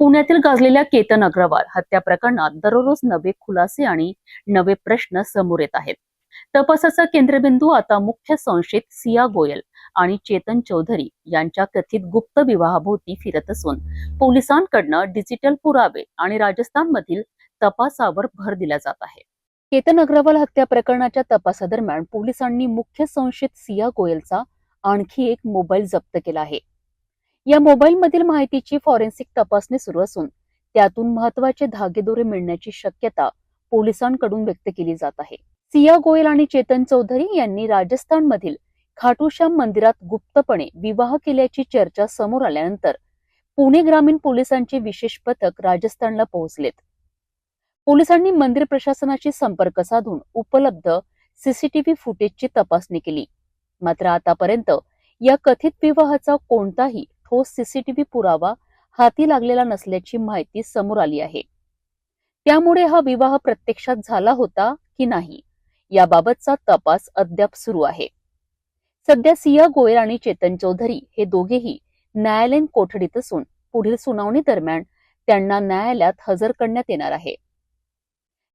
पुण्यातील गाजलेल्या केतन अग्रवाल हत्या प्रकरणात दररोज नवे खुलासे आणि नवे प्रश्न समोर येत आहेत. तपासाचा केंद्रबिंदू आता मुख्य संशयित सिया गोयल आणि चेतन चौधरी यांच्या कथित गुप्त विवाहाभोवती फिरत असून पोलिसांकडनं डिजिटल पुरावे आणि राजस्थानमधील तपासावर भर दिला जात आहे. केतन अग्रवाल हत्या प्रकरणाच्या तपासादरम्यान पोलिसांनी मुख्य संशयित सिया गोयलचा आणखी एक मोबाईल जप्त केला आहे. या मोबाईलमधील माहितीची फॉरेन्सिक तपासणी सुरू असून त्यातून महत्त्वाचे धागेदोरे मिळण्याची शक्यता पोलिसांकडून व्यक्त केली जात आहे. सिया गोयल आणि चेतन चौधरी यांनी राजस्थानमधील खाटू श्याम मंदिरात गुप्तपणे विवाह केल्याची चर्चा समोर आल्यानंतर पुणे ग्रामीण पोलिसांचे विशेष पथक राजस्थानला पोहोचलेत. पोलिसांनी मंदिर प्रशासनाशी संपर्क साधून उपलब्ध सीसीटीव्ही फुटेजची तपासणी केली. मात्र आतापर्यंत या कथित विवाहाचा कोणताही ठोस सीसीटीव्ही पुरावा हाती लागलेला नसल्याची माहिती समोर आली आहे. त्यामुळे हा विवाह प्रत्यक्षात झाला होता की नाही याबाबतचा तपास अद्याप सुरू आहे. सध्या सिया गोयल आणि चेतन चौधरी हे दोघेही न्यायालयीन कोठडीत असून पुढील सुनावणी दरम्यान त्यांना न्यायालयात हजर करण्यात येणार आहे.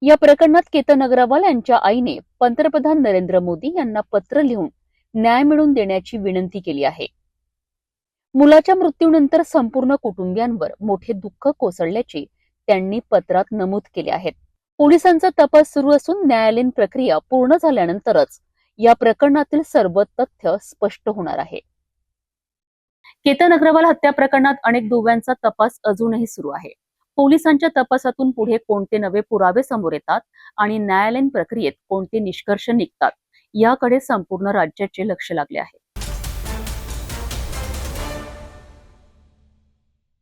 या प्रकरणात केतन अग्रवाल यांच्या आईने पंतप्रधान नरेंद्र मोदी यांना पत्र लिहून न्याय मिळवून देण्याची विनंती केली आहे. मुलाच्या मृत्यूनंतर संपूर्ण कुटुंबियांवर मोठे दुःख कोसळल्याचे त्यांनी पत्रात नमूद केले आहेत. पोलिसांचा तपास सुरू असून न्यायालयीन प्रक्रिया पूर्ण झाल्यानंतरच या प्रकरणातील सर्व तथ्य स्पष्ट होणार आहे. केतन अग्रवाल हत्या प्रकरणात अनेक दुव्यांचा तपास अजूनही सुरू आहे. पोलिसांच्या तपासातून पुढे कोणते नवे पुरावे समोर येतात आणि न्यायालयीन प्रक्रियेत कोणते निष्कर्ष निघतात याकडे संपूर्ण राज्याचे लक्ष लागले आहे.